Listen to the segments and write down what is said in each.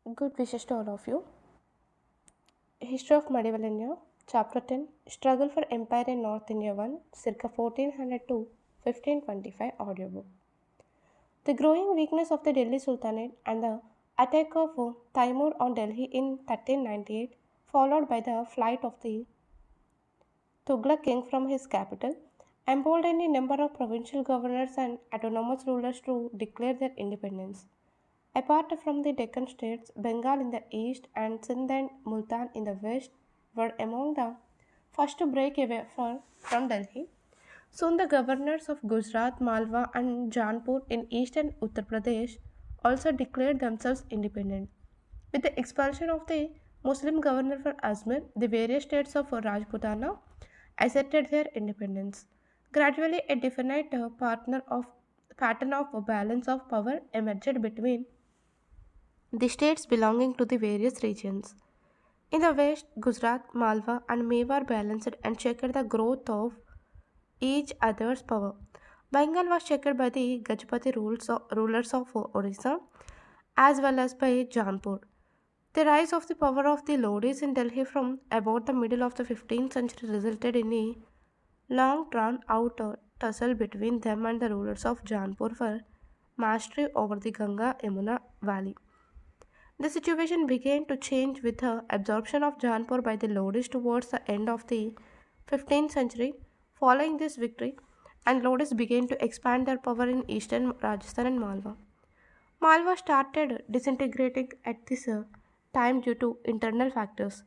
Good wishes to all of you. History of Medieval India, Chapter 10 Struggle for Empire in North India 1, circa 1400 to 1525 audiobook. The growing weakness of the Delhi Sultanate and the attack of Timur on Delhi in 1398, followed by the flight of the Tughlaq king from his capital, emboldened a number of provincial governors and autonomous rulers to declare their independence. Apart from the Deccan states, Bengal in the east and Sindh and Multan in the west were among the first to break away from Delhi. Soon the governors of Gujarat, Malwa, and Jaunpur in eastern Uttar Pradesh also declared themselves independent. With the expulsion of the Muslim governor for Ajmer, the various states of Rajputana asserted their independence. Gradually, a definite pattern of balance of power emerged between the states belonging to the various regions. In the west, Gujarat, Malwa, and Mewar balanced and checked the growth of each other's power. Bengal was checked by the Gajapati rulers of Orissa as well as by Jaunpur. The rise of the power of the Lodis in Delhi from about the middle of the 15th century resulted in a long drawn out tussle between them and the rulers of Jaunpur for mastery over the Ganga Yamuna valley. The situation began to change with the absorption of Jaunpur by the Lodis towards the end of the 15th century. Following this victory, and Lodis began to expand their power in eastern Rajasthan and Malwa. Malwa started disintegrating at this time due to internal factors,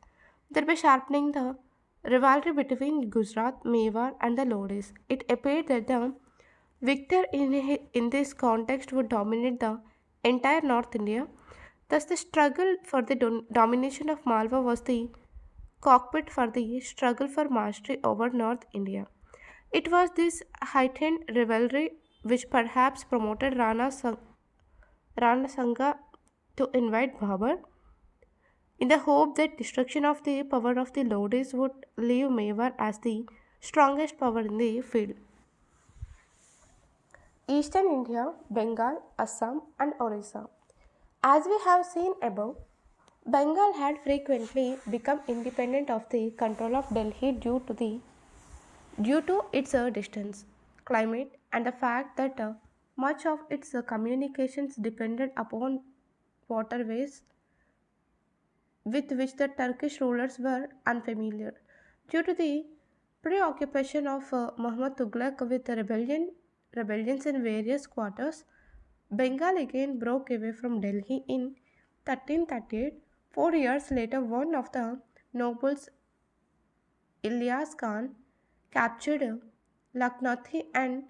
thereby sharpening the rivalry between Gujarat, Mewar, and the Lodis. It appeared that the victor in this context would dominate the entire North India. Thus, the struggle for the domination of Malwa was the cockpit for the struggle for mastery over North India. It was this heightened rivalry which perhaps promoted Rana Sangha to invite Babur in the hope that destruction of the power of the Lodis would leave Mewar as the strongest power in the field. Eastern India, Bengal, Assam, and Orissa. As we have seen above, Bengal had frequently become independent of the control of Delhi due to its distance, climate, and the fact that much of its communications depended upon waterways with which the Turkish rulers were unfamiliar. Due to the preoccupation of Muhammad Tughlaq with the rebellions in various quarters, Bengal again broke away from Delhi in 1338. 4 years later, one of the nobles, Ilyas Khan, captured Lucknow and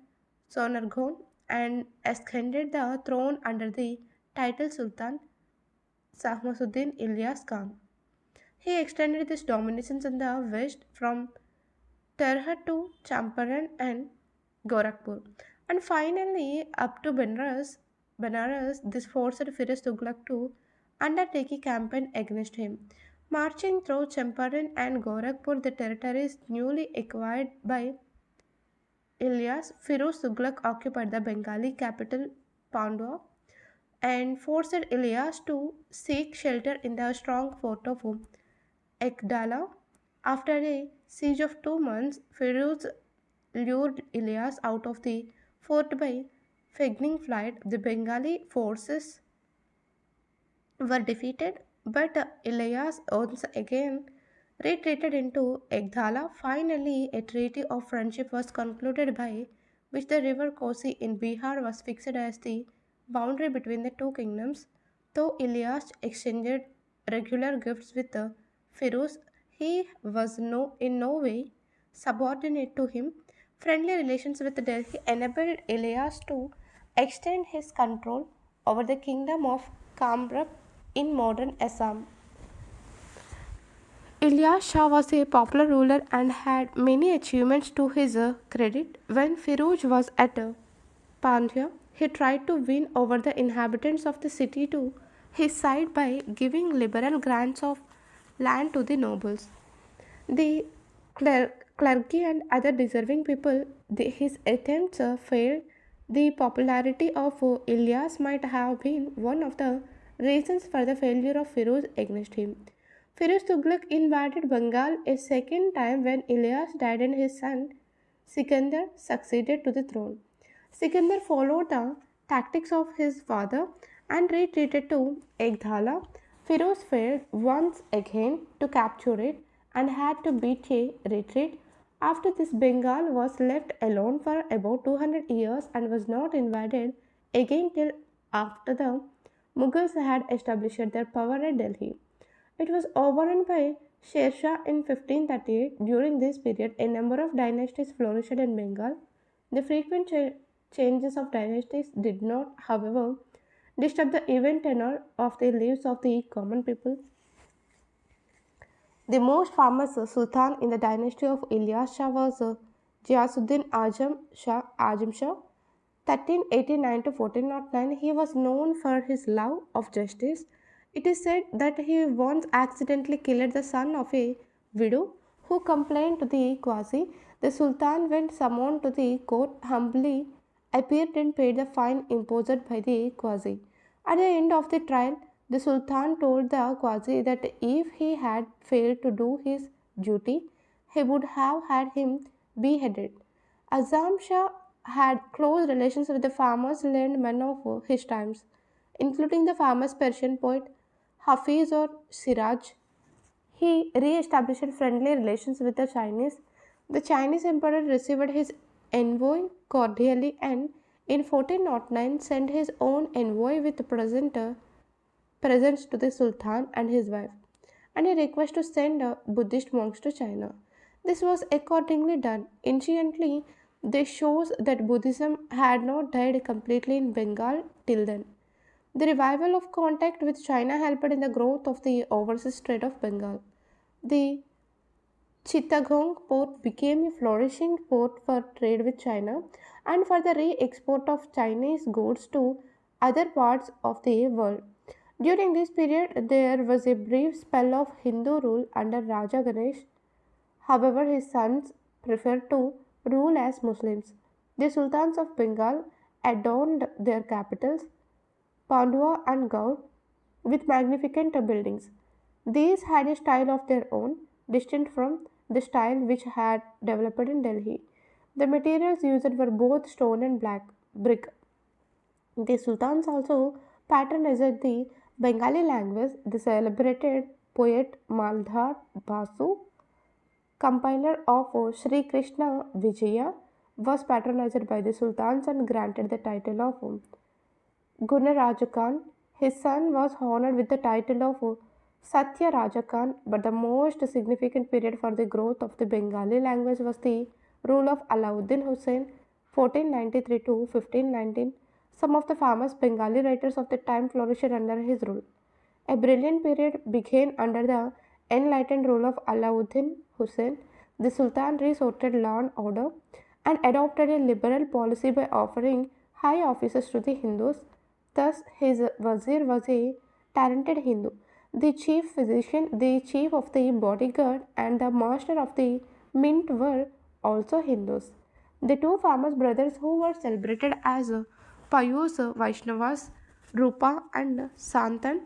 Sonargaon and ascended the throne under the title Sultan Sahmusuddin Ilyas Khan. He extended this dominance in the west from Terhat to Champaran and Gorakhpur, and finally up to Benares, this forced Firoz Tughlaq to undertake a campaign against him. Marching through Champaran and Gorakhpur, the territories newly acquired by Ilyas, Firoz Tughlaq occupied the Bengali capital Pandua and forced Ilyas to seek shelter in the strong fort of Ekdala. After a siege of 2 months, Firoz lured Ilyas out of the fort by feigning flight. The Bengali forces were defeated, but Ilyas once again retreated into Ekdhala. Finally, a treaty of friendship was concluded by which the river Kosi in Bihar was fixed as the boundary between the two kingdoms. Though Ilyas exchanged regular gifts with Firoz, he was in no way subordinate to him. Friendly relations with Delhi enabled Ilyas to extend his control over the kingdom of Kamrup in modern Assam. Ilyas Shah was a popular ruler and had many achievements to his credit. When Firoz was at Pandya, he tried to win over the inhabitants of the city to his side by giving liberal grants of land to the nobles. The clergy and other deserving people, his attempts failed. The popularity of Ilyas might have been one of the reasons for the failure of Firuz against him. Firuz Tughlaq invaded Bengal a second time when Ilyas died and his son Sikandar succeeded to the throne. Sikandar followed the tactics of his father and retreated to Egdhala. Firuz failed once again to capture it and had to beat a retreat. After this, Bengal was left alone for about 200 years and was not invaded again till after the Mughals had established their power at Delhi. It was overrun by Sher Shah in 1538. During this period, a number of dynasties flourished in Bengal. The frequent changes of dynasties did not, however, disturb the even tenor of the lives of the common people. The most famous sultan in the dynasty of Ilyas Shah was Ghiyasuddin Azam Shah, 1389 to 1409. He was known for his love of justice. It is said that he once accidentally killed the son of a widow who complained to the Qazi. The Sultan, when summoned to the court, humbly appeared and paid the fine imposed by the Qazi. At the end of the trial, the Sultan told the Qazi that if he had failed to do his duty, he would have had him beheaded. Azam Shah had close relations with the famous learned men of his times, including the famous Persian poet Hafiz or Siraj. He re-established friendly relations with the Chinese. The Chinese emperor received his envoy cordially and in 1409 sent his own envoy with presents to the Sultan and his wife, and a request to send Buddhist monks to China. This was accordingly done. Anciently, this shows that Buddhism had not died completely in Bengal till then. The revival of contact with China helped in the growth of the overseas trade of Bengal. The Chittagong port became a flourishing port for trade with China and for the re export of Chinese goods to other parts of the world. During this period, there was a brief spell of Hindu rule under Raja Ganesh. However, his sons preferred to rule as Muslims. The sultans of Bengal adorned their capitals, Pandua and Gaur, with magnificent buildings. These had a style of their own, distinct from the style which had developed in Delhi. The materials used were both stone and black brick. The sultans also patronized the Bengali language. The celebrated poet Maldhar Basu, compiler of Sri Krishna Vijaya, was patronized by the sultans and granted the title of Gunaraja. His son was honored with the title of Satya Raja Khan, but the most significant period for the growth of the Bengali language was the rule of Alauddin Hussein 1493 to 1519. Some of the famous Bengali writers of the time flourished under his rule. A brilliant period began under the enlightened rule of Alauddin Hussein. The Sultan resorted law and order and adopted a liberal policy by offering high offices to the Hindus. Thus, his Wazir was a talented Hindu. The chief physician, the chief of the bodyguard, and the master of the mint were also Hindus. The two famous brothers who were celebrated as Payus Vaishnavas, Rupa and Santan,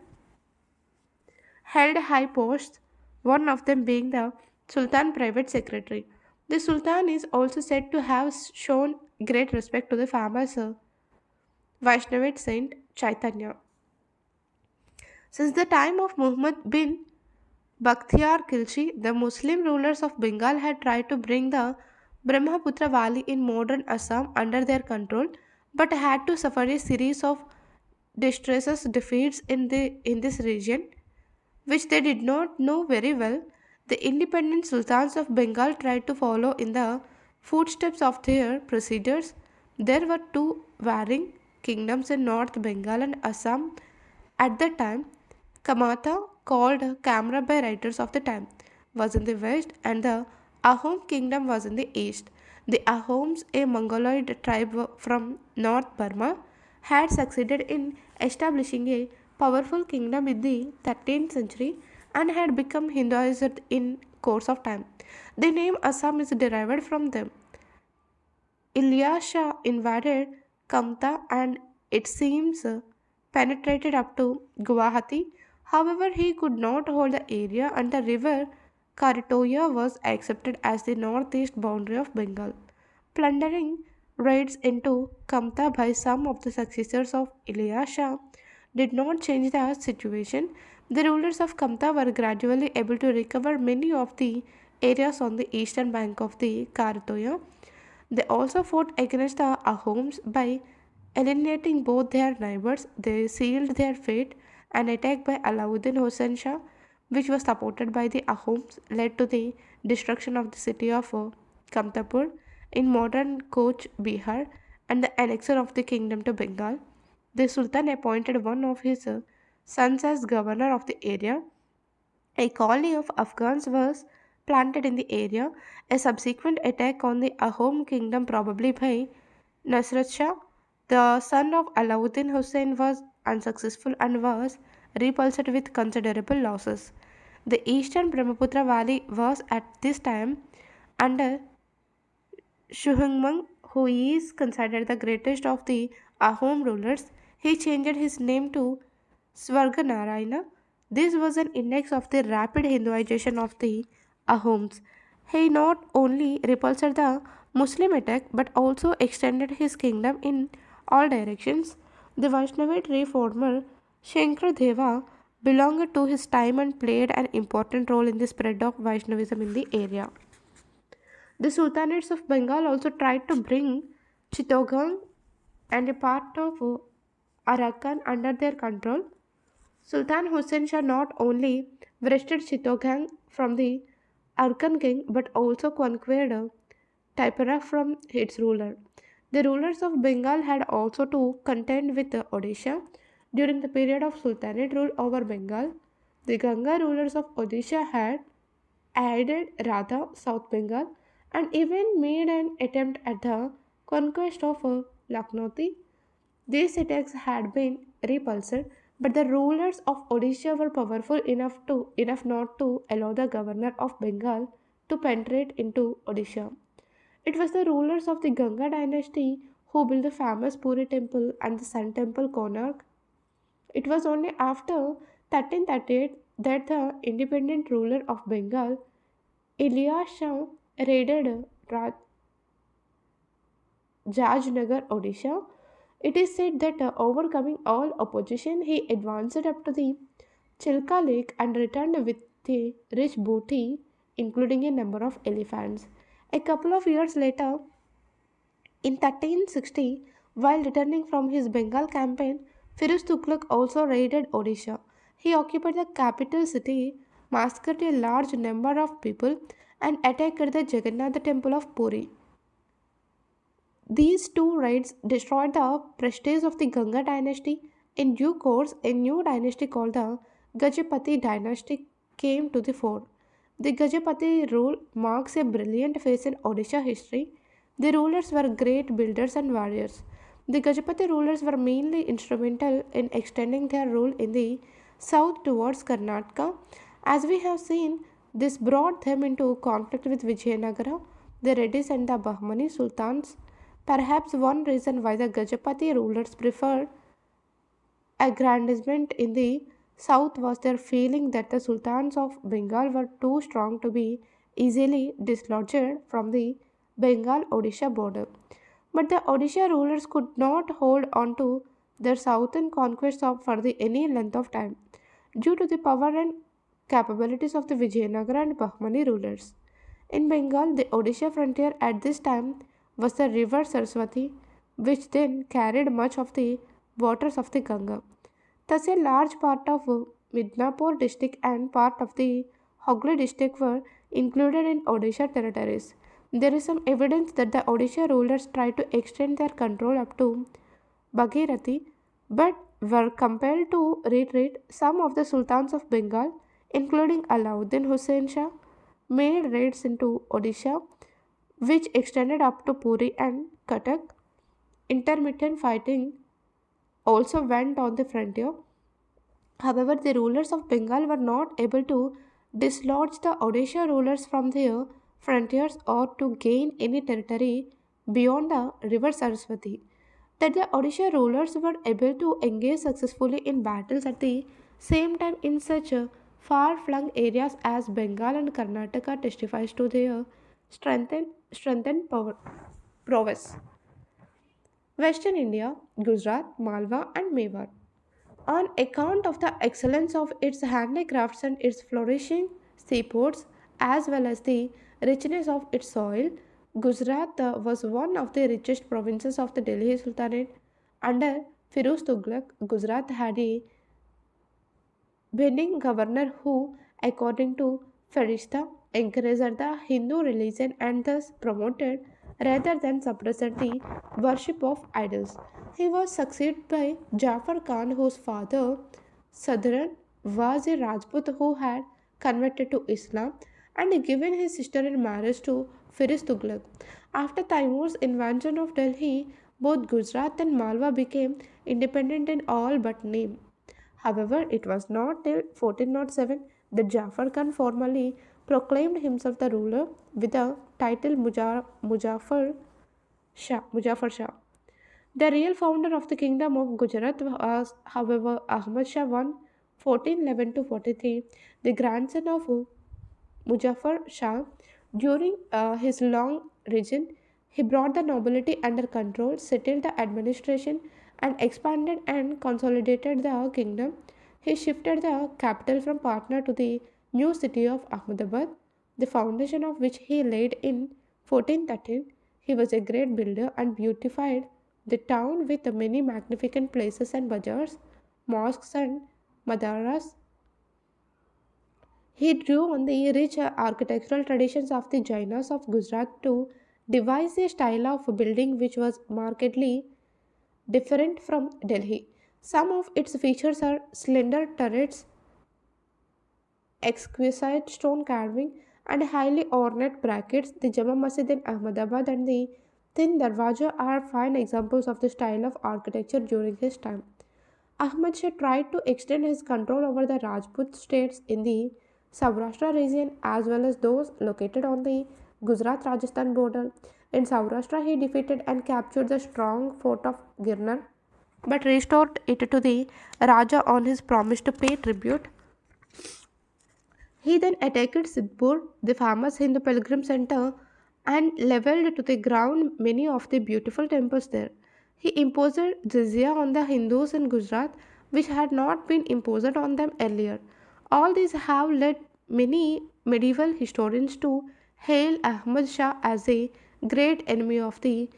held high posts, one of them being the Sultan private secretary. The Sultan is also said to have shown great respect to the famous Vaishnavite saint Chaitanya. Since the time of Muhammad bin Bakhtiar Khilji, the Muslim rulers of Bengal had tried to bring the Brahmaputra Valley in modern Assam under their control, but had to suffer a series of disastrous defeats in this region, which they did not know very well. The independent sultans of Bengal tried to follow in the footsteps of their predecessors. There were two warring kingdoms in North Bengal and Assam at the time. Kamatha, called Kamra by writers of the time, was in the west, and the Ahom kingdom was in the east. The Ahoms, a Mongoloid tribe from North Burma, had succeeded in establishing a powerful kingdom in the 13th century and had become Hinduized in course of time. The name Assam is derived from them. Ilyas Shah invaded Kamta and it seems penetrated up to Guwahati. However, he could not hold the area and the river Karitoya was accepted as the northeast boundary of Bengal. Plundering raids into Kamta by some of the successors of Ilyas Shah did not change the situation. The rulers of Kamta were gradually able to recover many of the areas on the eastern bank of the Karitoya. They also fought against the Ahoms by eliminating both their neighbors. They sealed their fate. An attack by Alauddin Hussein Shah, which was supported by the Ahoms, led to the destruction of the city of Kamtapur in modern Koch, Bihar, and the annexation of the kingdom to Bengal. The Sultan appointed one of his sons as governor of the area. A colony of Afghans was planted in the area. A subsequent attack on the Ahom kingdom, probably by Nasrat Shah, the son of Alauddin Hussein, was unsuccessful and was repulsed with considerable losses. The eastern Brahmaputra valley was at this time under Shuhengmang, who is considered the greatest of the Ahom rulers. He changed his name to Swarganarayana. This was an index of the rapid Hinduization of the Ahoms. He not only repulsed the Muslim attack but also extended his kingdom in all directions. The Vaishnavite reformer Shankardeva belonged to his time and played an important role in the spread of Vaishnavism in the area. The Sultanates of Bengal also tried to bring Chittagong and a part of Arakan under their control. Sultan Hussein Shah not only wrested Chittagong from the Arkan king but also conquered Taipara from its ruler. The rulers of Bengal had also to contend with Odisha during the period of Sultanate rule over Bengal. The Ganga rulers of Odisha had added Radha, South Bengal, and even made an attempt at the conquest of Lucknow. These attacks had been repulsed, but the rulers of Odisha were powerful enough not to allow the governor of Bengal to penetrate into Odisha. It was the rulers of the Ganga dynasty who built the famous Puri temple and the Sun temple Konark. It was only after 1338 that the independent ruler of Bengal, Ilyas Shah, raided Jajnagar, Odisha. It is said that overcoming all opposition, he advanced up to the Chilka lake and returned with a rich booty, including a number of elephants. A couple of years later, in 1360, while returning from his Bengal campaign, Firuz Tughlaq also raided Odisha. He occupied the capital city, massacred a large number of people, and attacked the Jagannath temple of Puri. These two raids destroyed the prestige of the Ganga dynasty. In due course, a new dynasty called the Gajapati dynasty came to the fore. The Gajapati rule marks a brilliant phase in Odisha history. The rulers were great builders and warriors. The Gajapati rulers were mainly instrumental in extending their rule in the south towards Karnataka. As we have seen, this brought them into conflict with Vijayanagara, the Reddis, and the Bahmani sultans. Perhaps one reason why the Gajapati rulers preferred aggrandizement in the south was their feeling that the sultans of Bengal were too strong to be easily dislodged from the Bengal Odisha border. But the Odisha rulers could not hold on to their southern conquests for any length of time due to the power and capabilities of the Vijayanagara and Bahmani rulers. In Bengal, the Odisha frontier at this time was the river Saraswati, which then carried much of the waters of the Ganga. Thus, a large part of Midnapur district and part of the Hogli district were included in Odisha territories. There is some evidence that the Odisha rulers tried to extend their control up to Bhagirathi but were compelled to retreat. Some of the sultans of Bengal, including Alauddin Hussein Shah, made raids into Odisha, which extended up to Puri and Cuttack. Intermittent fighting also went on the frontier. However, the rulers of Bengal were not able to dislodge the Odisha rulers from their frontiers or to gain any territory beyond the river Saraswati. that the Odisha rulers were able to engage successfully in battles at the same time in such far-flung areas as Bengal and Karnataka testifies to their strengthened prowess. Western India, Gujarat, Malwa, and Mewar. On account of the excellence of its handicrafts and its flourishing seaports, as well as the richness of its soil, Gujarat was one of the richest provinces of the Delhi Sultanate. Under Firuz Tughlaq, Gujarat had a Benin governor who, according to Farishta, encouraged the Hindu religion and thus promoted rather than suppressed the worship of idols. He was succeeded by Jafar Khan, whose father, Sadran, was a Rajput who had converted to Islam and given his sister in marriage to Firoz Tughlaq. After Timur's invasion of Delhi, both Gujarat and Malwa became independent in all but name. However, it was not till 1407 that Jafar Khan formally proclaimed himself the ruler with the title Muzaffar Shah. The real founder of the kingdom of Gujarat was, however, Ahmad Shah I, 1411 to 43, the grandson of Muzaffar Shah. During his long reign, he brought the nobility under control, settled the administration, and expanded and consolidated the kingdom. He shifted the capital from Patna to the new city of Ahmedabad, the foundation of which he laid in 1413. He was a great builder and beautified the town with many magnificent places and bazaars, mosques, and madaras. He drew on the rich architectural traditions of the Jainas of Gujarat to devise a style of building which was markedly different from Delhi. Some of its features are slender turrets, exquisite stone carving, and highly ornate brackets. The Jama Masjid in Ahmedabad and the Thin Darwaja are fine examples of the style of architecture during his time. Ahmad Shah tried to extend his control over the Rajput states in the Saurashtra region as well as those located on the Gujarat Rajasthan border. In Saurashtra, he defeated and captured the strong fort of Girnar but restored it to the Raja on his promise to pay tribute. He then attacked Sidhpur, the famous Hindu pilgrim center, and leveled to the ground many of the beautiful temples there. He imposed jizya on the Hindus in Gujarat, which had not been imposed on them earlier. All these have led many medieval historians to hail Ahmad Shah as a great enemy of the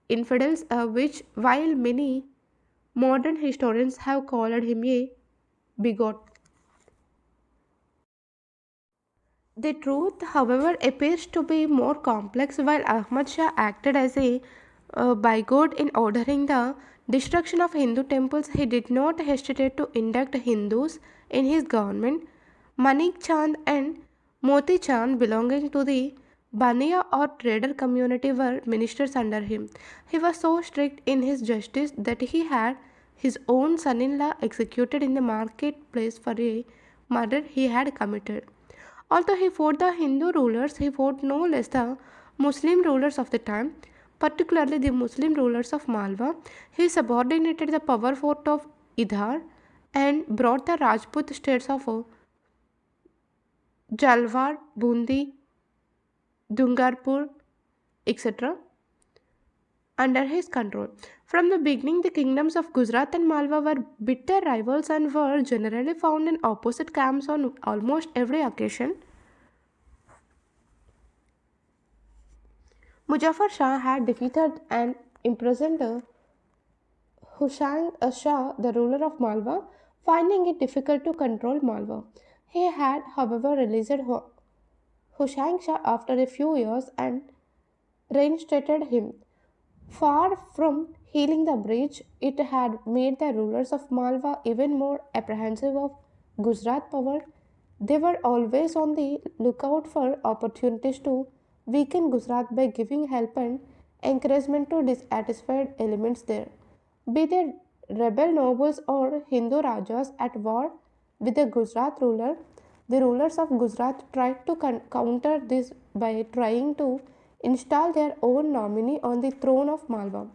infidels, which, while many modern historians have called him a bigot. The truth, however, appears to be more complex. While Ahmad Shah acted as a bigot in ordering the destruction of Hindu temples, he did not hesitate to induct Hindus in his government. Manik Chand and Moti Chand, belonging to the Baniya or trader community, were ministers under him. He was so strict in his justice that he had his own son in law executed in the marketplace for a murder he had committed. Although he fought the Hindu rulers, he fought no less the Muslim rulers of the time, particularly the Muslim rulers of Malwa. He subordinated the power fort of Idhar and brought the Rajput states of Jalwar, Bundi, Dungarpur, etc. under his control. From the beginning, the kingdoms of Gujarat and Malwa were bitter rivals and were generally found in opposite camps on almost every occasion. Muzaffar Shah had defeated and imprisoned Hushang Shah, the ruler of Malwa, finding it difficult to control Malwa. He had, however, released Hushang Shah after a few years and reinstated him. Far from healing the breach, it had made the rulers of Malwa even more apprehensive of Gujarat power. They were always on the lookout for opportunities to weaken Gujarat by giving help and encouragement to dissatisfied elements there. Be they rebel nobles or Hindu Rajas at war with the Gujarat ruler, the rulers of Gujarat tried to counter this by trying to install their own nominee on the throne of Malwa.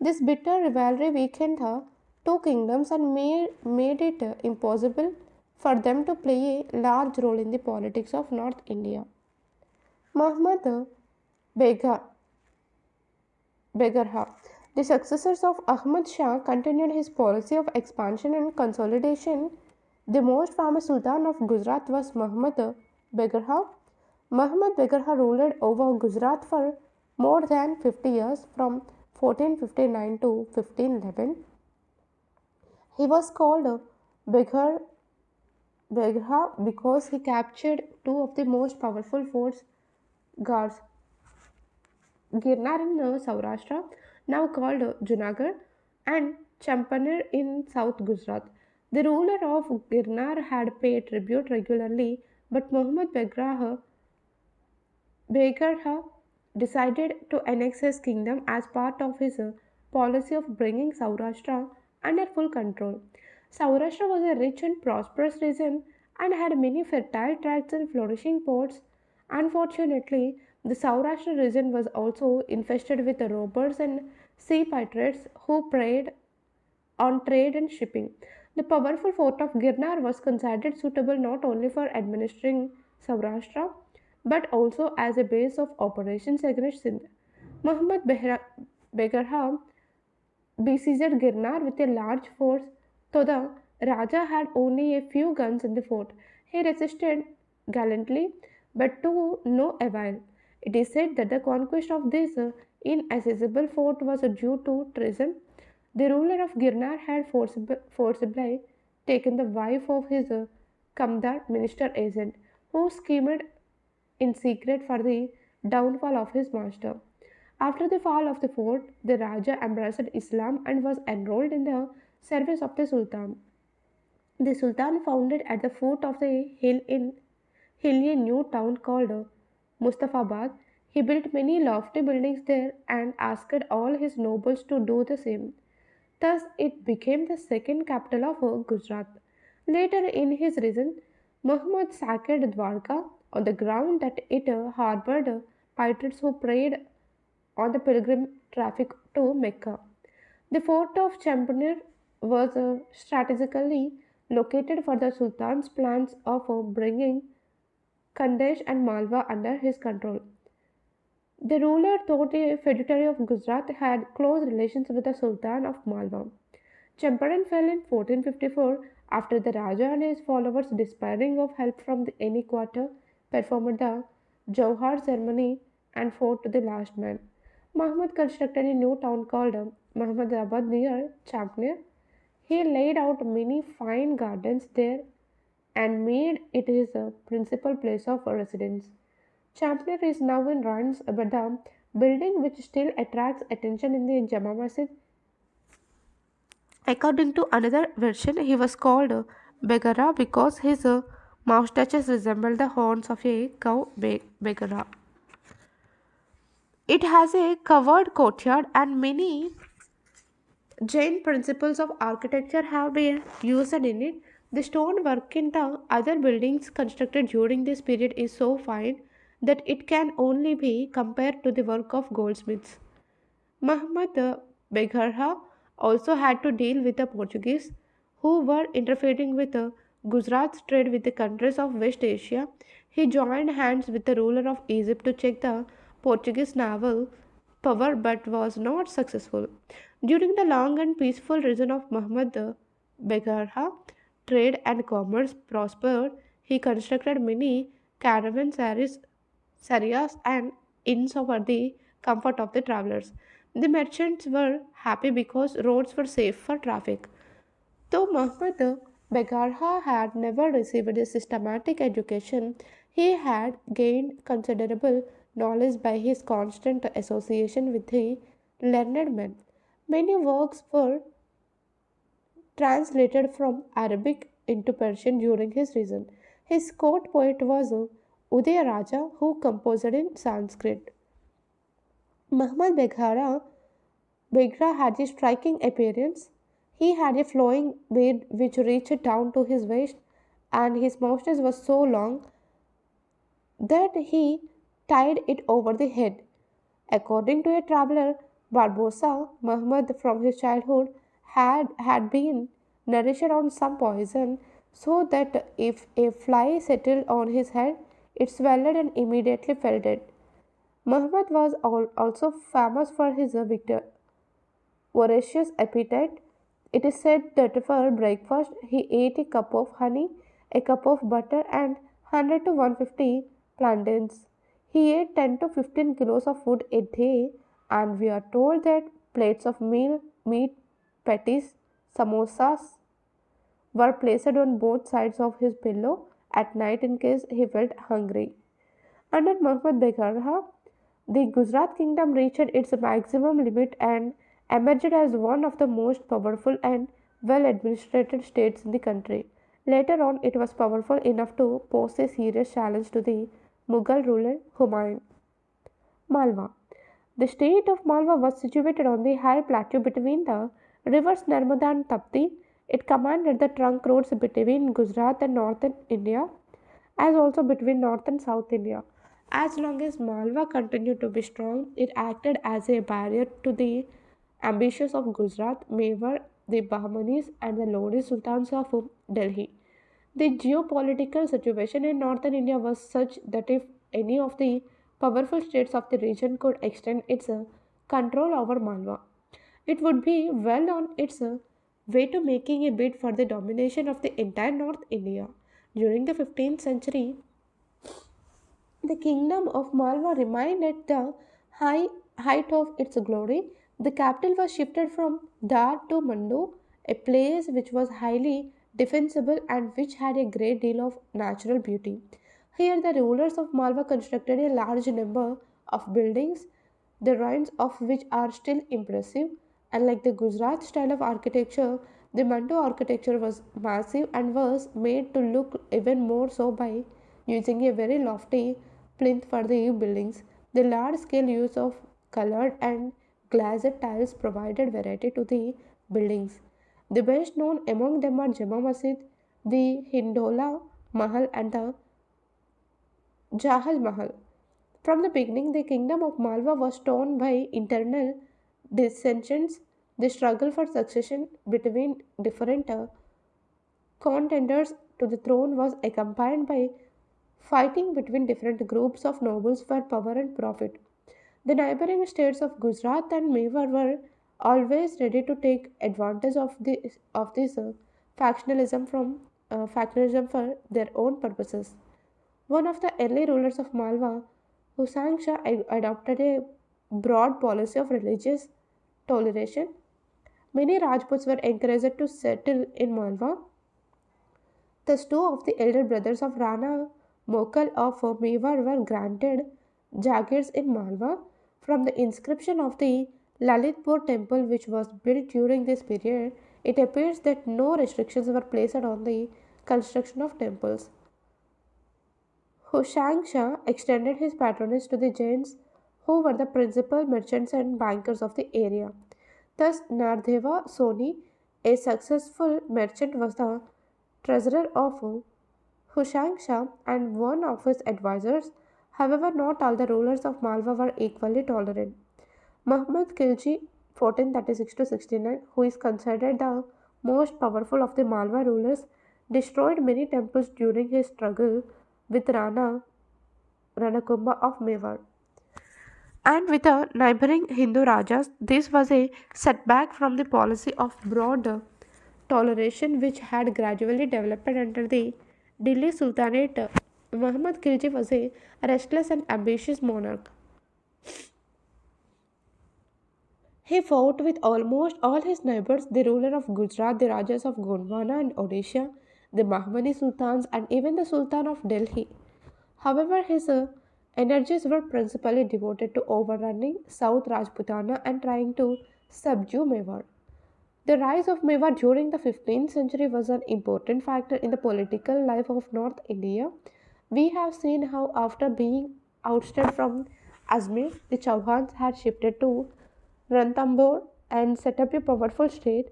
This bitter rivalry weakened the two kingdoms and made it impossible for them to play a large role in the politics of North India. Muhammad Begha, Begharha. The successors of Ahmad Shah continued his policy of expansion and consolidation. The most famous Sultan of Gujarat was Muhammad Begharha. Muhammad Begharha ruled over Gujarat for more than 50 years from 1459 to 1511. He was called Beghar, Begharha because he captured two of the most powerful forts, Gars, Girnar in Saurashtra, now called Junagadh, and Champaner in South Gujarat. The ruler of Girnar had paid tribute regularly, but Muhammad Begharha decided to annex his kingdom as part of his policy of bringing Saurashtra under full control. Saurashtra was a rich and prosperous region and had many fertile tracts and flourishing ports. Unfortunately, the Saurashtra region was also infested with robbers and sea pirates who preyed on trade and shipping. The powerful fort of Girnar was considered suitable not only for administering Saurashtra but also as a base of operations against Sindh. Muhammad Begharha besieged Girnar with a large force, though the Raja had only a few guns in the fort. He resisted gallantly, but to no avail. It is said that the conquest of this inaccessible fort was due to treason. The ruler of Girnar had forcibly taken the wife of his Kamdar minister agent, who schemed in secret for the downfall of his master. After the fall of the fort, the Raja embraced Islam and was enrolled in the service of the Sultan. The Sultan founded at the foot of the hill a new town called Mustafabad. He built many lofty buildings there and asked all his nobles to do the same. Thus, it became the second capital of Gujarat. Later in his reign, Muhammad sacked Dwarka on the ground that it harbored pirates who preyed on the pilgrim traffic to Mecca. The fort of Champaner was strategically located for the Sultan's plans of bringing Khandesh and Malwa under his control. The ruler, though a feudatory of Gujarat, had close relations with the Sultan of Malwa. Champaran fell in 1454 after the Raja and his followers, despairing of help from any quarter, performed the Jauhar ceremony and fought to the last man. Muhammad constructed a new town called Muhammadabad near Champaner. He laid out many fine gardens there and made it his principal place of residence. Champaner is now in ruins, but the building which still attracts attention in the Jama Masjid. According to another version, he was called Begara because his moustaches resembled the horns of a cow Begara. It has a covered courtyard and many Jain principles of architecture have been used in it. The stonework in the other buildings constructed during this period is so fine that it can only be compared to the work of goldsmiths. Muhammad Begharha also had to deal with the Portuguese, who were interfering with Gujarat's trade with the countries of West Asia. He joined hands with the ruler of Egypt to check the Portuguese naval power but was not successful. During the long and peaceful reign of Muhammad Begharha, trade and commerce prospered. He constructed many caravansaries and inns for the comfort of the travelers. The merchants were happy because roads were safe for traffic. Though Muhammad Begharha had never received a systematic education, he had gained considerable knowledge by his constant association with the learned men. Many works were translated from Arabic into Persian during his reign. His court poet was Udayaraja, who composed in Sanskrit. Muhammad Begra had a striking appearance. He had a flowing beard which reached down to his waist, and his moustache was so long that he tied it over the head. According to a traveler, Barbosa Muhammad from his childhood had been nourished on some poison so that if a fly settled on his head, it swelled and immediately fell dead. Muhammad was also famous for his voracious appetite. It is said that for breakfast he ate a cup of honey, a cup of butter, and 100 to 150 plantains. He ate 10 to 15 kilos of food a day, and we are told that plates of meat patties, samosas, were placed on both sides of his pillow at night in case he felt hungry. Under Muhammad Begharha, the Gujarat kingdom reached its maximum limit and emerged as one of the most powerful and well administrated states in the country. Later on, it was powerful enough to pose a serious challenge to the Mughal ruler Humayun. Malwa. The state of Malwa was situated on the high plateau between the rivers Narmada and Tapti. It commanded the trunk roads between Gujarat and northern India, as also between North and South India. As long as Malwa continued to be strong, it acted as a barrier to the ambitions of Gujarat, Mewar, the Bahmanis, and the Lodi Sultans of Delhi. The geopolitical situation in northern India was such that if any of the powerful states of the region could extend its control over Malwa, it would be well on its way to making a bid for the domination of the entire North India. During the 15th century, the kingdom of Malwa remained at the height of its glory. The capital was shifted from Dar to Mandu, a place which was highly defensible and which had a great deal of natural beauty. Here, the rulers of Malwa constructed a large number of buildings, the ruins of which are still impressive. Unlike the Gujarat style of architecture, the Mandu architecture was massive and was made to look even more so by using a very lofty plinth for the buildings. The large scale use of colored and glazed tiles provided variety to the buildings. The best known among them are Jama Masjid, the Hindola Mahal, and the Jahal Mahal. From the beginning, the kingdom of Malwa was torn by internal dissensions. The struggle for succession between different contenders to the throne was accompanied by fighting between different groups of nobles for power and profit. The neighboring states of Gujarat and Mewar were always ready to take advantage of this factionalism for their own purposes. One of the early rulers of Malwa, Husang Shah, adopted a broad policy of religious toleration. Many Rajputs were encouraged to settle in Malwa. Thus, two of the elder brothers of Rana Mokal of Mewar were granted jagirs in Malwa. From the inscription of the Lalitpur temple, which was built during this period, it appears that no restrictions were placed on the construction of temples. Hushang Shah extended his patronage to the Jains, who were the principal merchants and bankers of the area. Thus, Nardeva Soni, a successful merchant, was the treasurer of Hushang Shah and one of his advisors. However, not all the rulers of Malwa were equally tolerant. Muhammad Khilji, 1436 to 69, who is considered the most powerful of the Malwa rulers, destroyed many temples during his struggle with Ranakumbha of Mewar. And with the neighboring Hindu Rajas, this was a setback from the policy of broad toleration which had gradually developed under the Delhi Sultanate. Muhammad Khilji was a restless and ambitious monarch. He fought with almost all his neighbors, the ruler of Gujarat, the Rajas of Gondwana and Odisha, the Bahmani Sultans, and even the Sultan of Delhi. However, his energies were principally devoted to overrunning South Rajputana and trying to subdue Mewar. The rise of Mewar during the 15th century was an important factor in the political life of North India. We have seen how, after being ousted from Ajmer, the Chauhans had shifted to Ranthambore and set up a powerful state.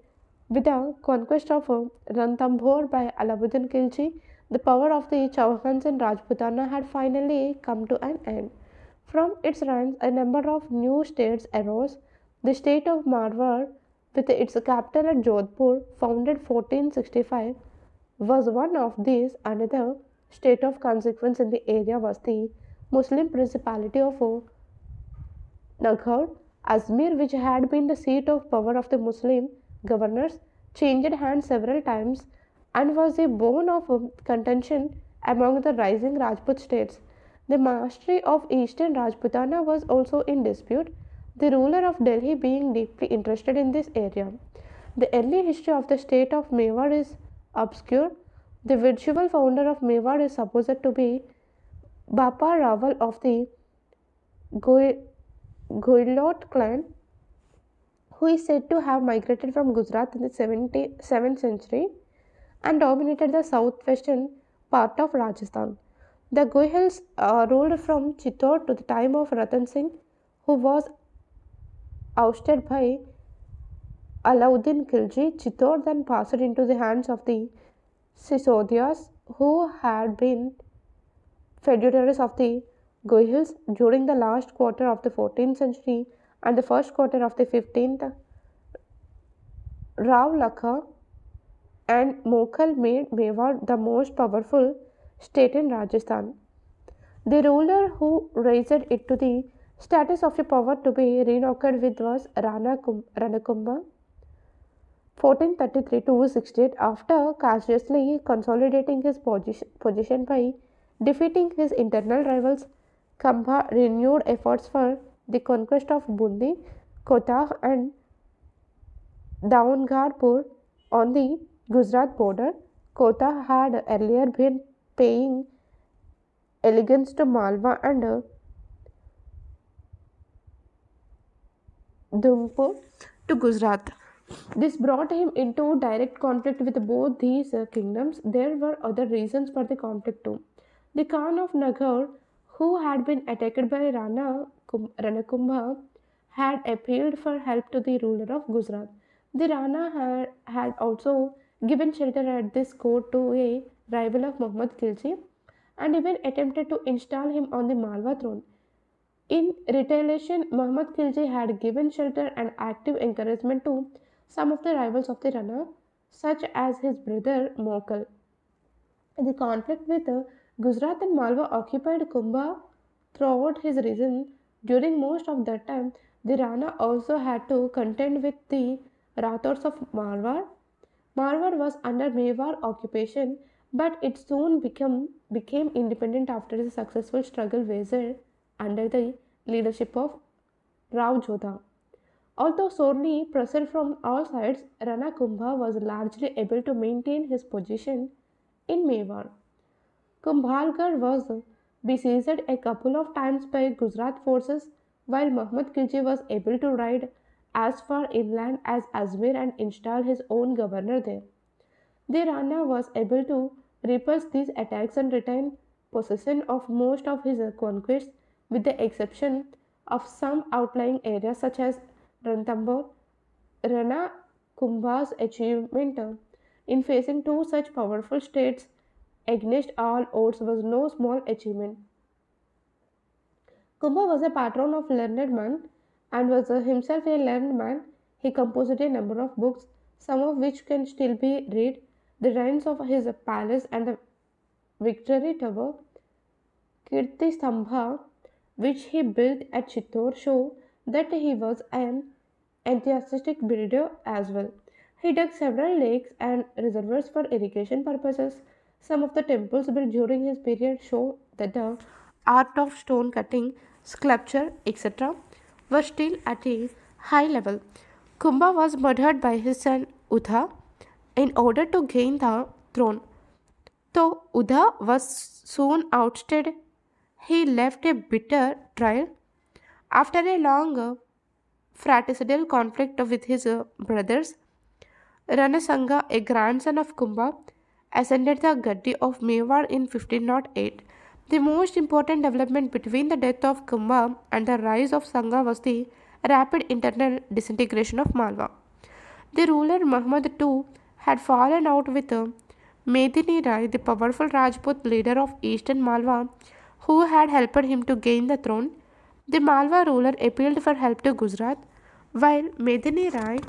With the conquest of Ranthambore by Alauddin Khilji, the power of the Chauhans and Rajputana had finally come to an end. From its ranks, a number of new states arose. The state of Marwar, with its capital at Jodhpur, founded 1465, was one of these. Another state of consequence in the area was the Muslim Principality of Nagaur. Azmir, which had been the seat of power of the Muslim governors, changed hands several times and was a bone of contention among the rising Rajput states. The mastery of eastern Rajputana was also in dispute, the ruler of Delhi being deeply interested in this area. The early history of the state of Mewar is obscure. The virtual founder of Mewar is supposed to be Bapa Rawal of the Goilot clan, who is said to have migrated from Gujarat in the 7th century and dominated the southwestern part of Rajasthan. The Gohils ruled from Chittor to the time of Ratan Singh, who was ousted by Alauddin Khilji. Chittor then passed into the hands of the Sisodias, who had been feudatories of the Gohils during the last quarter of the 14th century and the first quarter of the 15th. Rao Lakha and Mokhal made Mewar the most powerful state in Rajasthan. The ruler who raised it to the status of a power to be renowned with was Ranakumbha, 1433 to 68. After cautiously consolidating his position by defeating his internal rivals, Kambha renewed efforts for the conquest of Bundi, Kotah and Daungarpur on the Gujarat border. Kotah had earlier been paying allegiance to Malwa and Dumpur to Gujarat. This brought him into direct conflict with both these kingdoms. There were other reasons for the conflict too. The Khan of Nagaur, who had been attacked by Ranakumbha, had appealed for help to the ruler of Gujarat. The Rana had also given shelter at this court to a rival of Muhammad Khilji and even attempted to install him on the Malwa throne. In retaliation, Muhammad Khilji had given shelter and active encouragement to some of the rivals of the Rana, such as his brother Mokhal. The conflict with Gujarat and Malwa occupied Kumbha throughout his reign. During most of that time, the Rana also had to contend with the Rathors of Marwar. Marwar was under Mewar occupation, but it soon became independent after a successful struggle waged under the leadership of Rao Jodha. Although sorely pressed from all sides, Rana Kumbha was largely able to maintain his position in Mewar. Kumbhalgarh was besieged a couple of times by Gujarat forces, while Muhammad Khilji was able to ride as far inland as Ajmer and install his own governor there. The Rana was able to repulse these attacks and retain possession of most of his conquests, with the exception of some outlying areas such as Ranthambore. Rana Kumbha's achievement in facing two such powerful states against all odds was no small achievement. Kumbha was a patron of learned man and was himself a learned man. He composed a number of books, some of which can still be read. The ruins of his palace and the Victory Tower, Kirti Stambha, which he built at Chittor, show that he was an enthusiastic builder as well. He dug several lakes and reservoirs for irrigation purposes. Some of the temples built during his period show that the art of stone cutting, sculpture, etc., were still at a high level. Kumbha was murdered by his son Udha in order to gain the throne. Though Udha was soon ousted, he left a bitter trail. After a long fratricidal conflict with his brothers, Ranasanga, a grandson of Kumbha, ascended the Gaddi of Mewar in 1508. The most important development between the death of Kumbha and the rise of Sanga was the rapid internal disintegration of Malwa. The ruler Muhammad II had fallen out with Medini Rai, the powerful Rajput leader of eastern Malwa, who had helped him to gain the throne. The Malwa ruler appealed for help to Gujarat, while Medini Rai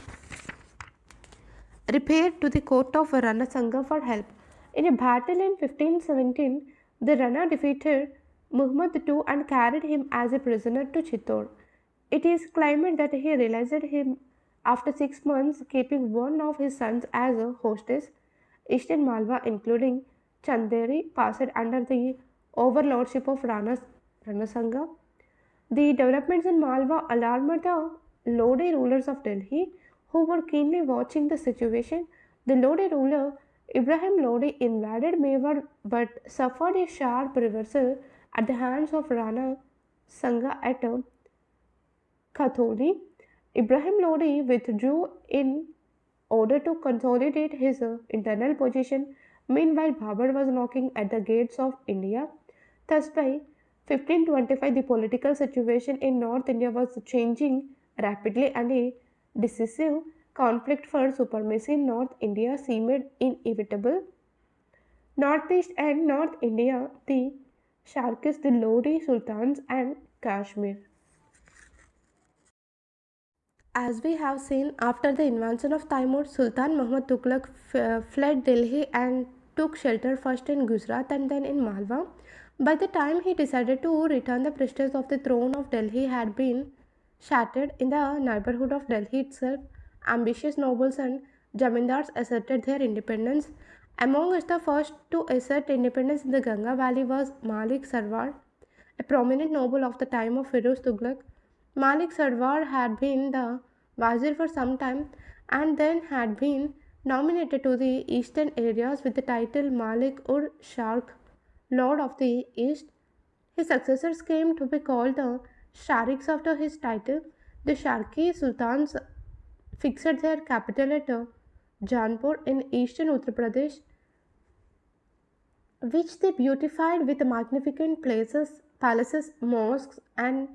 repaired to the court of Rana Sangha for help. In a battle in 1517, the Rana defeated Muhammad II and carried him as a prisoner to Chittor. It is claimed that he realized him after 6 months, keeping one of his sons as a hostess. Eastern Malwa, including Chanderi, passed under the overlordship of Rana Sangha. The developments in Malwa alarmed the Lodi rulers of Delhi, who were keenly watching the situation. The Lodi ruler Ibrahim Lodi invaded Mewar but suffered a sharp reversal at the hands of Rana Sangha at Katholi. Ibrahim Lodi withdrew in order to consolidate his internal position. Meanwhile, Babur was knocking at the gates of India. Thus, by 1525, the political situation in North India was changing rapidly, and a decisive conflict for supremacy in North India seemed inevitable. Northeast and North India, the Sharkis, the Lodi Sultans, and Kashmir. As we have seen, after the invasion of Timur, Sultan Muhammad Tughlaq fled Delhi and took shelter first in Gujarat and then in Malwa. By the time he decided to return, the prestige of the throne of Delhi had been shattered. In the neighborhood of Delhi itself, ambitious nobles and jamindars asserted their independence. Among us, the first to assert independence in the Ganga Valley was Malik Sarwar, a prominent noble of the time of Firoz Tughlaq. Malik Sarwar had been the Wazir for some time and then had been nominated to the eastern areas with the title Malik ur Sharq, Lord of the East. His successors came to be called the Shariks after his title. The Sharki Sultans fixed their capital at Janpur in eastern Uttar Pradesh, which they beautified with magnificent palaces, mosques, and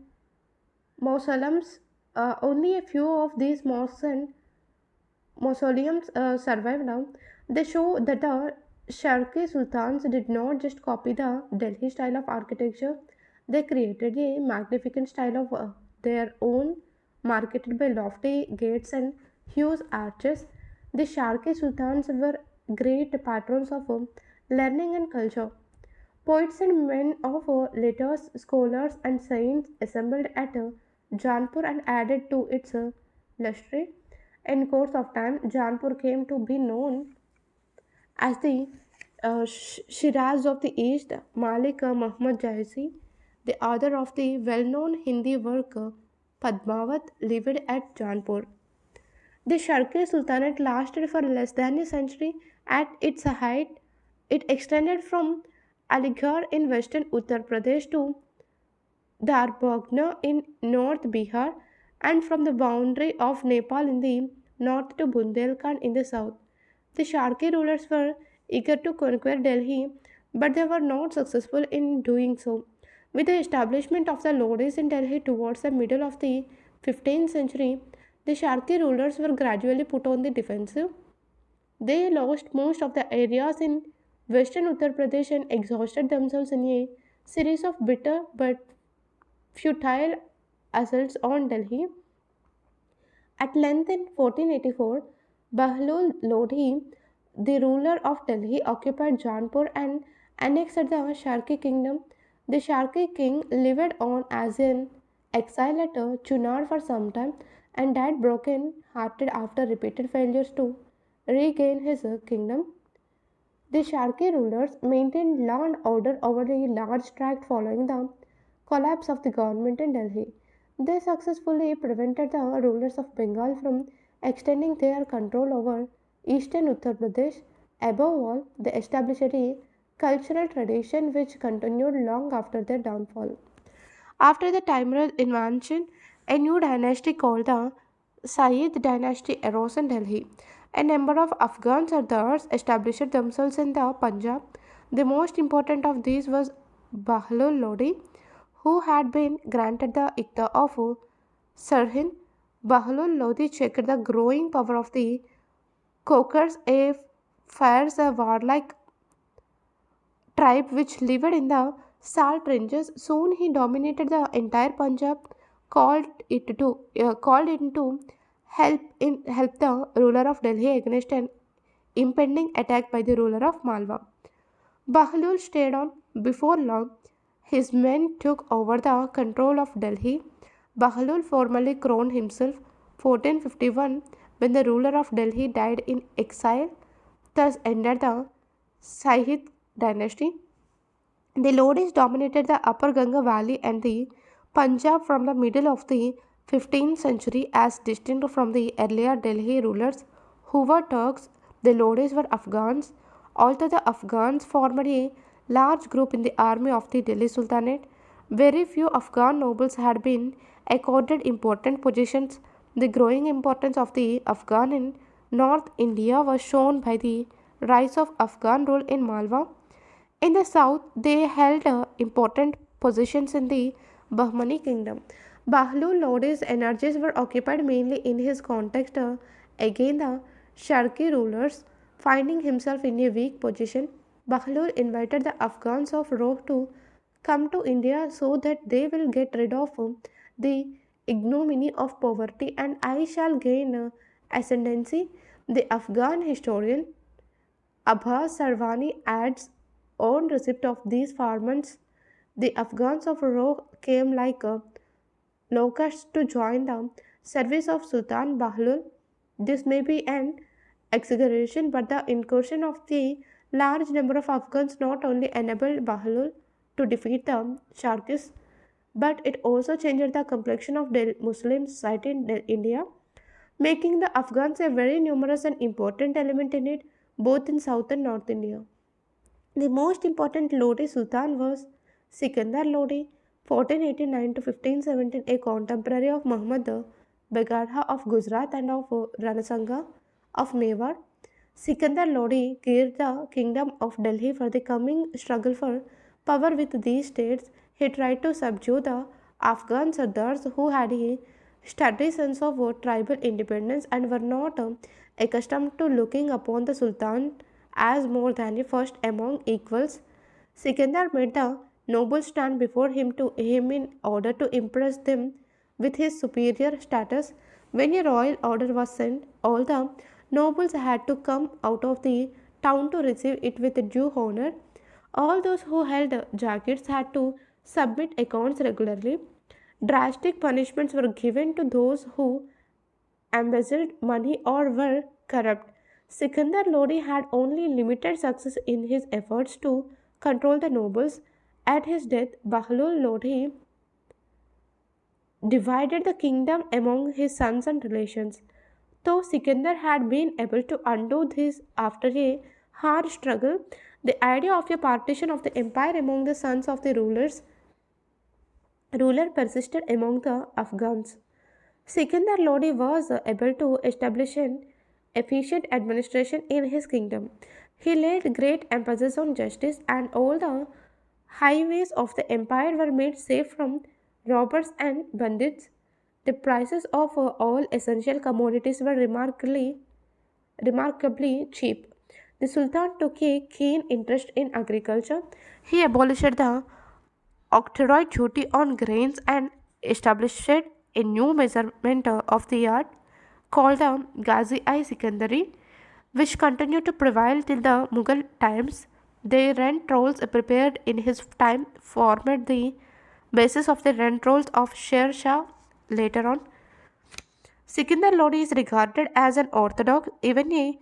mausoleums. Only a few of these mosques and mausoleums survive now. They show that the Sharqi sultans did not just copy the Delhi style of architecture, they created a magnificent style of their own, marketed by lofty gates and huge arches. The Sharqi sultans were great patrons of learning and culture. Poets and men of letters, scholars, and saints assembled at Janpur and added to its lustre. In course of time, Janpur came to be known as the Shiraz of the East. Malik Muhammad Jaisi, the author of the well-known Hindi work Padmavat, lived at Janpur. The Sharqi Sultanate lasted for less than a century. At its height, it extended from Aligarh in western Uttar Pradesh to Darbhanga in North Bihar, and from the boundary of Nepal in the north to Bundelkhand in the south. The Sharqi rulers were eager to conquer Delhi, but they were not successful in doing so. With the establishment of the Lodis in Delhi towards the middle of the 15th century, the Sharqi rulers were gradually put on the defensive. They lost most of the areas in western Uttar Pradesh and exhausted themselves in a series of bitter but futile assaults on Delhi. At length, in 1484, Bahlul Lodhi, the ruler of Delhi, occupied Jaunpur and annexed the Sharqi kingdom. The Sharqi king lived on as an exile at Chunar for some time and died broken hearted after repeated failures to regain his kingdom. The Sharqi rulers maintained law and order over a large tract following the collapse of the government in Delhi. They successfully prevented the rulers of Bengal from extending their control over eastern Uttar Pradesh. Above all, they established a cultural tradition which continued long after their downfall. After the Timurid invasion, a new dynasty called the Sayyid dynasty arose in Delhi. A number of Afghan sardars established themselves in the Punjab. The most important of these was Bahlul Lodi, who had been granted the Iqta of Sirhind. Bahlul Lodi checked the growing power of the Kokars, a fierce, warlike tribe which lived in the salt ranges. Soon he dominated the entire Punjab, called in to help the ruler of Delhi against an impending attack by the ruler of Malwa. Bahlul stayed on. Before long, his men took over the control of Delhi. Bahlul formally crowned himself 1451 when the ruler of Delhi died in exile, thus ended the Sahid dynasty. The Lodis dominated the upper Ganga valley and the Punjab from the middle of the 15th century as distinct from the earlier Delhi rulers who were Turks. The Lodis were Afghans, although the Afghans formed a large group in the army of the Delhi Sultanate. Very few Afghan nobles had been accorded important positions. The growing importance of the Afghan in North India was shown by the rise of Afghan rule in Malwa. In the south, they held important positions in the Bahmani kingdom. Bahlul Lodi's energies were occupied mainly in his context against the Sharqi rulers. Finding himself in a weak position, Bahlul invited the Afghans of Roh to come to India so that they will get rid of the ignominy of poverty and I shall gain ascendancy. The Afghan historian Abbas Sarwani adds on receipt of these farmers, the Afghans of Roh came like locusts to join the service of Sultan Bahlul. This may be an exaggeration, but the incursion of the large number of Afghans not only enabled Bahlul to defeat the Sharkis, but it also changed the complexion of Muslim society in India, making the Afghans a very numerous and important element in it, both in South and North India. The most important Lodi Sultan was Sikandar Lodi, 1489 to 1517, a contemporary of Muhammad Begadha of Gujarat and of Ranasanga of Mewar. Sikandar Lodi geared the kingdom of Delhi for the coming struggle for power with these states. He tried to subdue the Afghan Sardars who had a steady sense of tribal independence and were not accustomed to looking upon the Sultan as more than a first among equals. Sikandar made the nobles stand before him in order to impress them with his superior status. When a royal order was sent, all the nobles had to come out of the town to receive it with due honor. All those who held jackets had to submit accounts regularly. Drastic punishments were given to those who embezzled money or were corrupt. Sikandar Lodi had only limited success in his efforts to control the nobles. At his death, Bahlul Lodi divided the kingdom among his sons and relations. Though Sikandar had been able to undo this after a hard struggle, the idea of a partition of the empire among the sons of the ruler persisted among the Afghans. Sikandar Lodi was able to establish an efficient administration in his kingdom. He laid great emphasis on justice, and all the highways of the empire were made safe from robbers and bandits. The prices of all essential commodities were remarkably cheap. The Sultan took a keen interest in agriculture. He abolished the octroi duty on grains and established a new measurement of the yard called the Ghazi-i Sikandari, which continued to prevail till the Mughal times. The rent rolls prepared in his time formed the basis of the rent rolls of Sher Shah later on. Sikandar Lodi is regarded as an orthodox, even a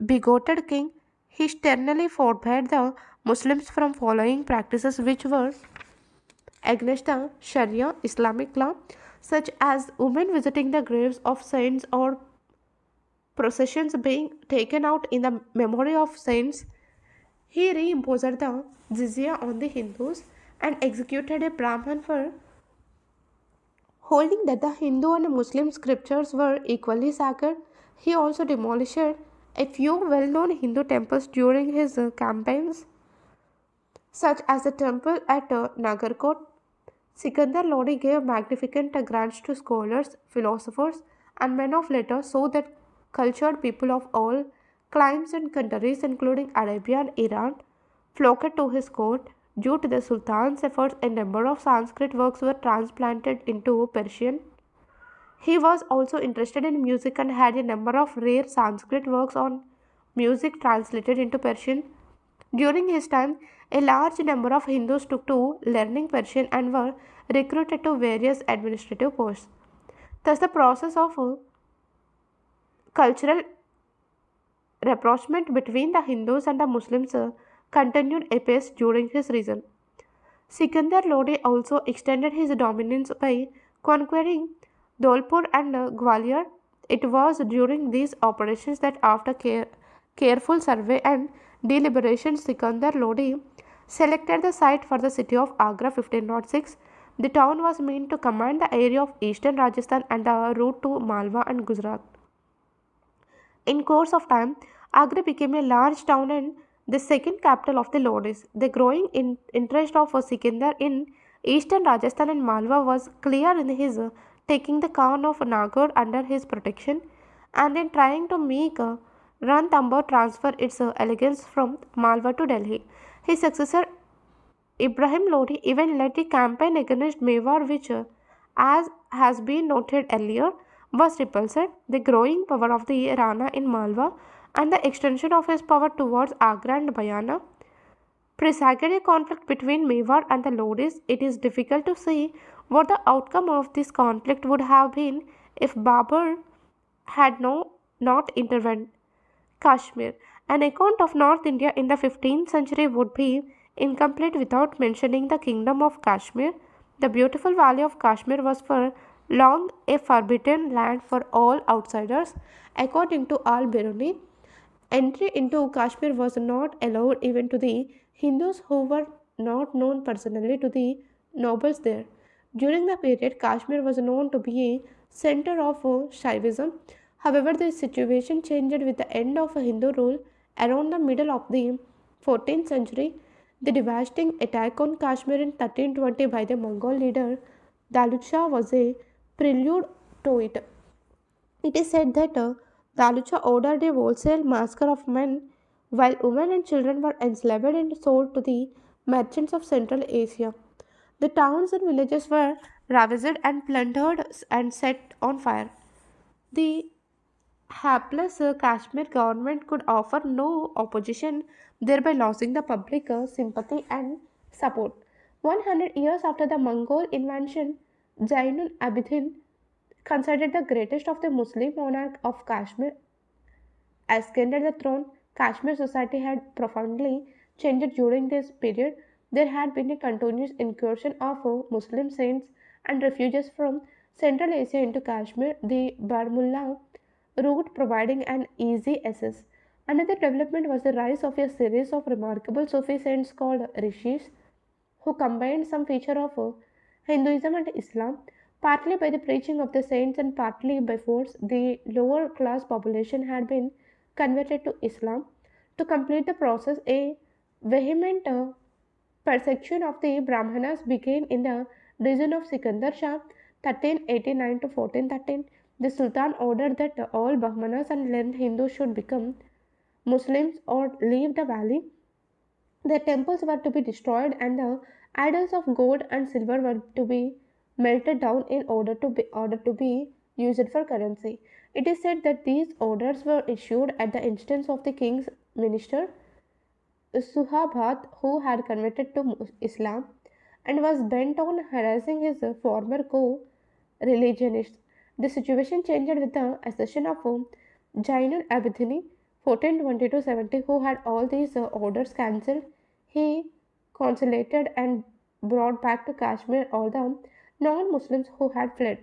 bigoted king. He sternly forbade the Muslims from following practices which were against the Sharia Islamic law, such as women visiting the graves of saints or processions being taken out in the memory of saints. He reimposed the jizya on the Hindus and executed a Brahman for holding that the Hindu and Muslim scriptures were equally sacred. He also demolished a few well known Hindu temples during his campaigns, such as the temple at Nagarkot. Sikandar Lodi gave magnificent grants to scholars, philosophers, and men of letters so that cultured people of all climes and countries, including Arabia and Iran, flocked to his court. Due to the Sultan's efforts, a number of Sanskrit works were transplanted into Persian. He was also interested in music and had a number of rare Sanskrit works on music translated into Persian. During his time, a large number of Hindus took to learning Persian and were recruited to various administrative posts. Thus, the process of cultural rapprochement between the Hindus and the Muslims continued apace during his reign. Sikandar Lodi also extended his dominance by conquering Dholpur and Gwalior. It was during these operations that, after careful survey and deliberation, Sikandar Lodi selected the site for the city of Agra 1506. The town was meant to command the area of eastern Rajasthan and the route to Malwa and Gujarat. In course of time, Agra became a large town and the second capital of the Lodis. The growing interest of Sikandar in eastern Rajasthan and Malwa was clear in his taking the Khan of Nagaur under his protection and in trying to make Ranthambore transfer its allegiance from Malwa to Delhi. His successor Ibrahim Lodi even led a campaign against Mewar, which, as has been noted earlier, was repulsed. The growing power of the Rana in Malwa and the extension of his power towards Agra and Bayana presaged a conflict between Mewar and the Lodis. It is difficult to see what the outcome of this conflict would have been if Babur had not intervened. Kashmir. An account of North India in the 15th century would be incomplete without mentioning the kingdom of Kashmir. The beautiful valley of Kashmir was for long a forbidden land for all outsiders. According to Al Biruni, entry into Kashmir was not allowed even to the Hindus who were not known personally to the nobles there. During the period, Kashmir was known to be a center of Shaivism. However, the situation changed with the end of Hindu rule around the middle of the 14th century. The devastating attack on Kashmir in 1320 by the Mongol leader Dalut Shah was a prelude to it. It is said that Dalut Shah ordered a wholesale massacre of men while women and children were enslaved and sold to the merchants of Central Asia. The towns and villages were ravaged and plundered and set on fire. The hapless Kashmir government could offer no opposition, thereby losing the public sympathy and support. 100 years after the Mongol invasion, Zainul Abidin, considered the greatest of the Muslim monarch of Kashmir, ascended the throne. Kashmir society had profoundly changed during this period. There had been a continuous incursion of Muslim saints and refugees from Central Asia into Kashmir, the Barmullah route providing an easy access. Another development was the rise of a series of remarkable Sufi saints called Rishis, who combined some feature of Hinduism and Islam, partly by the preaching of the saints and partly by force. The lower class population had been converted to Islam. To complete the process, a vehement persecution of the Brahmanas began in the region of Sikandar Shah 1389 to 1413. The Sultan ordered that all Brahmanas and learned Hindus should become Muslims or leave the valley. The temples were to be destroyed and the idols of gold and silver were to be melted down in order to be used for currency. It is said that these orders were issued at the instance of the king's minister Suhabhat, who had converted to Islam and was bent on harassing his former co-religionists. The situation changed with the accession of Jainul Abidini 1420-70, who had all these orders cancelled. He conciliated and brought back to Kashmir all the non-Muslims who had fled.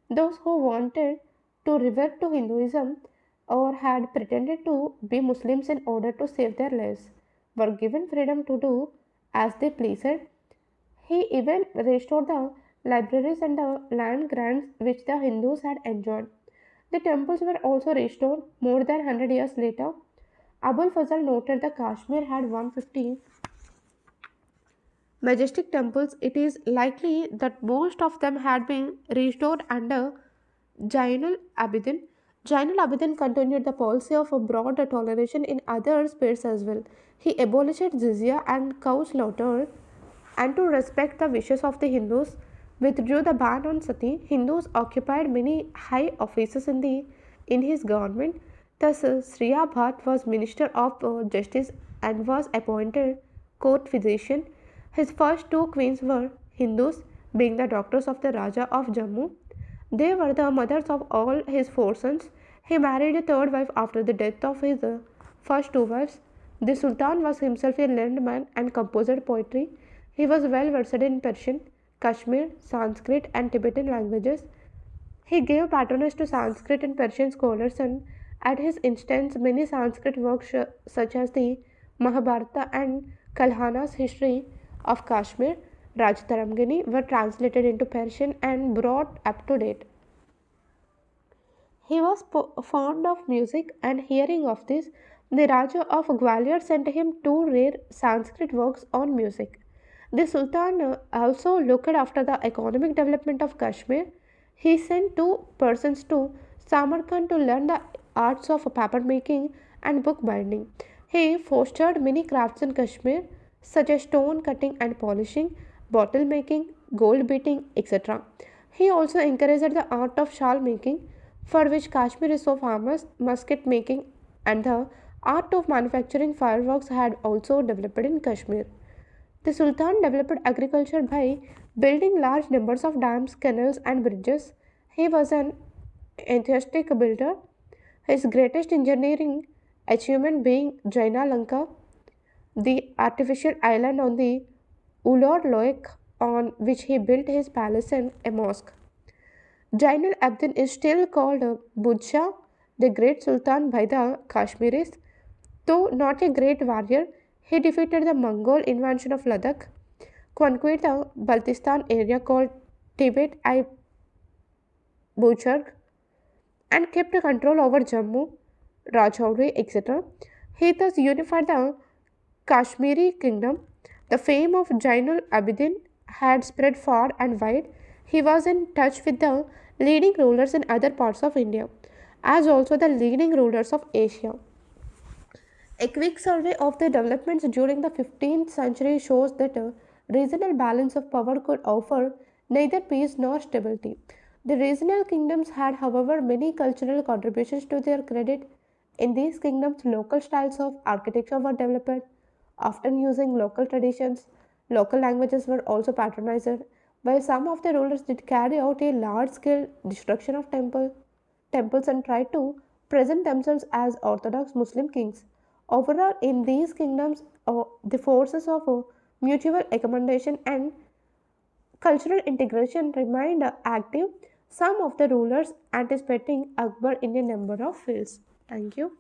Those who wanted to revert to Hinduism or had pretended to be Muslims in order to save their lives were given freedom to do as they pleased. He even restored the libraries and the land grants which the Hindus had enjoyed. The temples were also restored more than 100 years later. Abul Fazl noted that Kashmir had 150 majestic temples. It is likely that most of them had been restored under Jainul Abidin. Jainul Abidin continued the policy of a broad toleration in other spheres as well. He abolished jizya and cow slaughter and to respect the wishes of the Hindus, withdrew the ban on sati. Hindus occupied many high offices in his government. Thus, Sriya Bhat was Minister of Justice and was appointed court physician. His first two queens were Hindus, being the daughters of the Raja of Jammu. They were the mothers of all his four sons. He married a third wife after the death of his first two wives. The Sultan was himself a learned man and composed poetry. He was well versed in Persian, Kashmir, Sanskrit, and Tibetan languages. He gave patronage to Sanskrit and Persian scholars, and at his instance, many Sanskrit works such as the Mahabharata and Kalhana's history of Kashmir, Rajtaramgini, were translated into Persian and brought up to date. He was fond of music, and hearing of this, the Raja of Gwalior sent him two rare Sanskrit works on music. The Sultan also looked after the economic development of Kashmir. He sent two persons to Samarkand to learn the arts of paper making and book binding. He fostered many crafts in Kashmir, such as stone cutting and polishing, bottle making, gold beating, etc. He also encouraged the art of shawl making, for which Kashmir is so famous, musket making, and the art of manufacturing fireworks had also developed in Kashmir. The Sultan developed agriculture by building large numbers of dams, canals, and bridges. He was an enthusiastic builder, his greatest engineering achievement being Jaina Lanka, the artificial island on the Ulor Lake on which he built his palace and a mosque. Jainul Abdin is still called Budshah, the great Sultan by the Kashmiris. Though not a great warrior, he defeated the Mongol invasion of Ladakh, conquered the Baltistan area called Tibet I Bujurg, and kept control over Jammu, Rajouri, etc. He thus unified the Kashmiri kingdom. The fame of Jainul Abidin had spread far and wide. He was in touch with the leading rulers in other parts of India, as also the leading rulers of Asia. A quick survey of the developments during the 15th century shows that a regional balance of power could offer neither peace nor stability. The regional kingdoms had, however, many cultural contributions to their credit. In these kingdoms, local styles of architecture were developed, often using local traditions. Local languages were also patronized, while some of the rulers did carry out a large scale destruction of temples and tried to present themselves as Orthodox Muslim kings. Overall, in these kingdoms, the forces of mutual accommodation and cultural integration remained active, some of the rulers anticipating Akbar in a number of fields. Thank you.